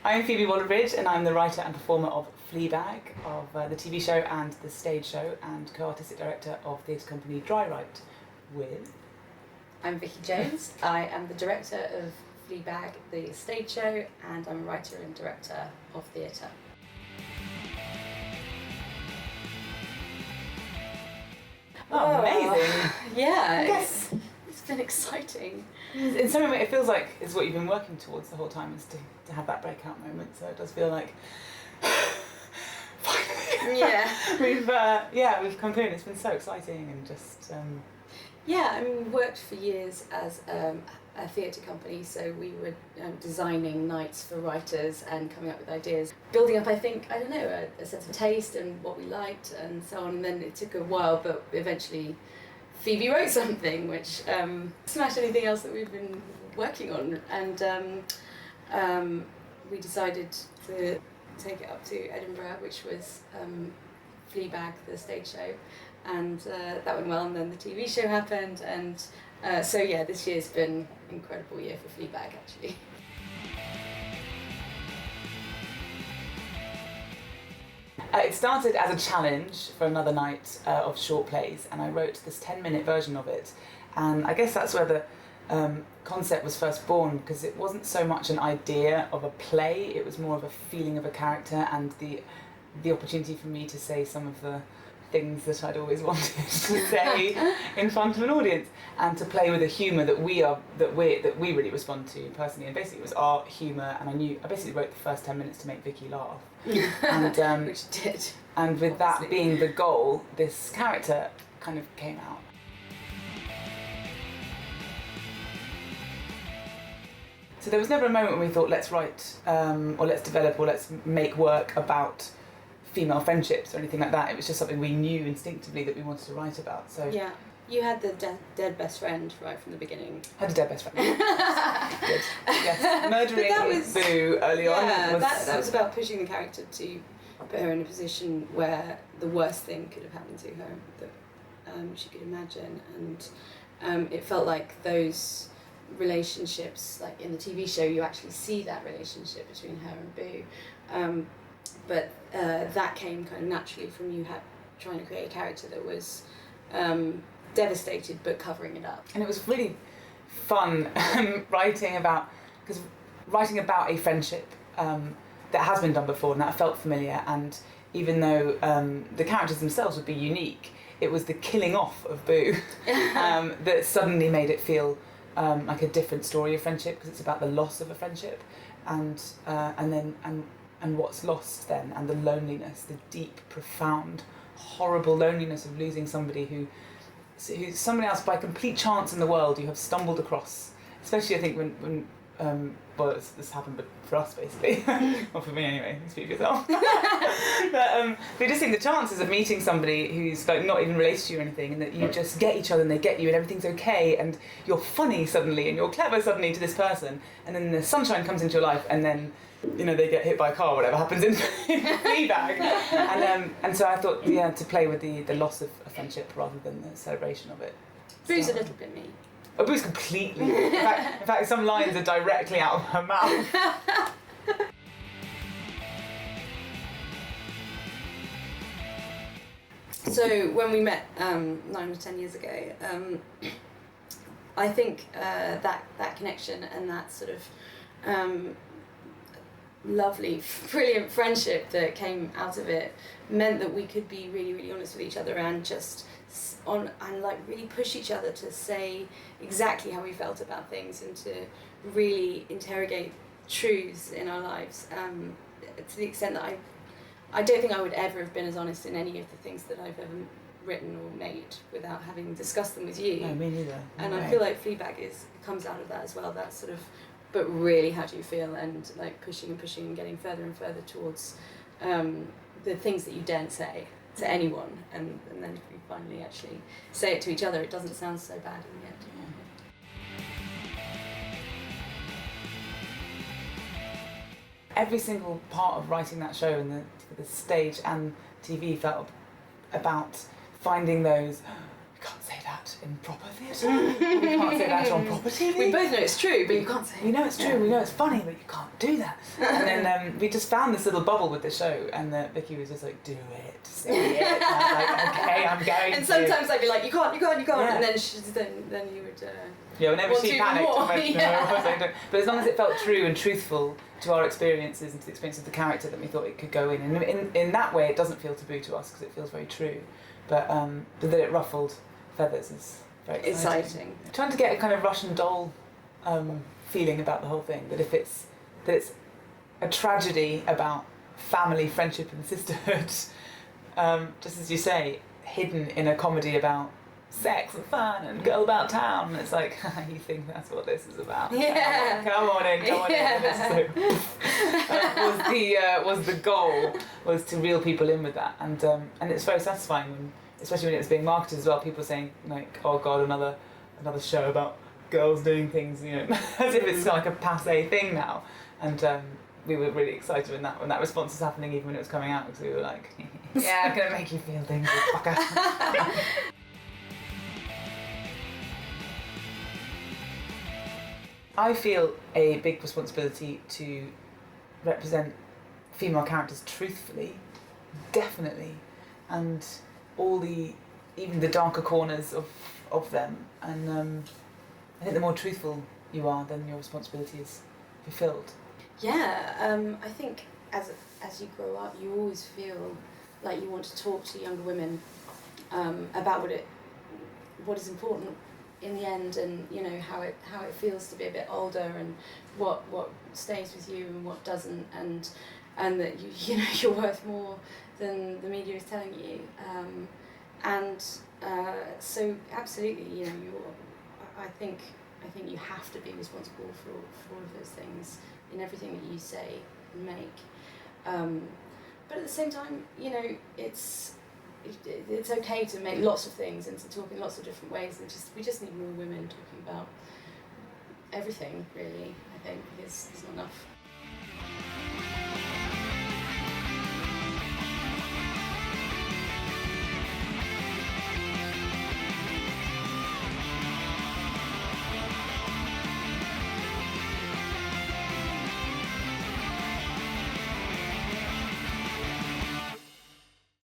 I'm Phoebe Waller-Bridge, and I'm the writer and performer of Fleabag, of the TV show and the stage show, and co-artistic director of theatre company Drywrite with... I'm Vicky Jones. I am the director of Fleabag, the stage show, and I'm a writer and director of theatre. Oh, amazing! Yeah, it's been exciting. In some way, it feels like it's what you've been working towards the whole time, is to have that breakout moment. So it does feel like finally, we've come through, and it's been so exciting and just. Yeah, I mean, we worked for years as a theatre company, so we were designing nights for writers and coming up with ideas, building up, I think, I don't know, a sense of taste and what we liked and so on. And then it took a while, but eventually Phoebe wrote something which smashed anything else that we've been working on, and we decided to take it up to Edinburgh, which was Fleabag, the stage show, and that went well, and then the TV show happened, and so yeah, this year's been an incredible year for Fleabag, actually. It started as a challenge for another night of short plays, and I wrote this 10-minute version of it, and I guess that's where the concept was first born, because it wasn't so much an idea of a play, it was more of a feeling of a character and the opportunity for me to say some of the things that I'd always wanted to say in front of an audience, and to play with a humour that we really respond to personally. And basically it was art, humour, and I basically wrote the first 10 minutes to make Vicky laugh. And Which did. And with Obviously. that being the goal, this character kind of came out. So there was never a moment when we thought, let's write, or let's develop, or let's make work about female friendships or anything like that. It was just something we knew instinctively that we wanted to write about. So Yeah, you had the dead best friend right from the beginning. Had a dead best friend. Good. Yes. Murdering Boo early on. That was about pushing the character to put her in a position where the worst thing could have happened to her that she could imagine, and it felt like those relationships, like in the TV show, you actually see that relationship between her and Boo. But that came kind of naturally from you trying to create a character that was devastated but covering it up. And it was really fun writing about a friendship that has been done before, and that felt familiar. And even though the characters themselves would be unique, it was the killing off of Boo that suddenly made it feel like a different story of friendship, because it's about the loss of a friendship, and what's lost then, and the loneliness, the deep, profound, horrible loneliness of losing somebody who's somebody else by complete chance in the world you have stumbled across. Especially, I think, when this happened, but for us basically, or for me anyway. Speak for yourself. But we just think the chances of meeting somebody who's like not even related to you or anything, and that you just get each other and they get you and everything's okay, and you're funny suddenly and you're clever suddenly to this person, and then the sunshine comes into your life, and then they get hit by a car or whatever happens in Fleabag. And so I thought, to play with the loss of a friendship rather than the celebration of it. Boo's a little bit me. Oh, Boo's completely. In fact, some lines are directly out of her mouth. So when we met 9 or 10 years ago, I think that connection and that sort of lovely, brilliant friendship that came out of it meant that we could be really, really honest with each other and just really push each other to say exactly how we felt about things, and to really interrogate truths in our lives, to the extent that I don't think I would ever have been as honest in any of the things that I've ever written or made without having discussed them with you. No, me neither. And I feel like Fleabag comes out of that as well, that sort of, but really how do you feel, and like pushing and getting further and further towards the things that you daren't say to anyone, and then if you finally actually say it to each other, it doesn't sound so bad in the end. Every single part of writing that show, and the stage and TV, felt about finding those, I can't say that in proper theatre, it. You can't say that on proper TV. We both know it's true, but you can't say it. We know it's true, we know it's funny, but you can't do that. And then we just found this little bubble with the show, and Vicky was just like, do it, say it. And I was like, okay, I'm going And to. sometimes I'd be like, you can't, Yeah. and then you would. Yeah, whenever want she to panicked, more. I went, no, Yeah. of course I don't. But as long as it felt true and truthful to our experiences and to the experience of the character, that we thought it could go in. And in that way, it doesn't feel taboo to us because it feels very true. But that it ruffled feathers is very exciting. Trying to get a kind of Russian doll feeling about the whole thing. That it's a tragedy about family, friendship, and sisterhood. Just as you say, hidden in a comedy about sex and fun and girl about town. And it's like, you think that's what this is about? Yeah. Come on in. So, was the goal was to reel people in with that, and it's very satisfying when, especially when it was being marketed as well. People saying like, oh god, another show about girls doing things, as if it's like a passé thing now. And we were really excited when that response was happening, even when it was coming out, because we were like, yeah, I'm gonna make you feel things, you fucker. I feel a big responsibility to represent female characters truthfully, definitely, and even the darker corners of them. And I think the more truthful you are, then your responsibility is fulfilled. Yeah, I think as you grow up, you always feel like you want to talk to younger women about what is important in the end, and how it feels to be a bit older, and what stays with you and what doesn't, and that you're worth more than the media is telling you, so absolutely, I think you have to be responsible for all of those things in everything that you say and make, but at the same time, it's okay to make lots of things and to talk in lots of different ways, and we just need more women talking about everything, really. I think there's not enough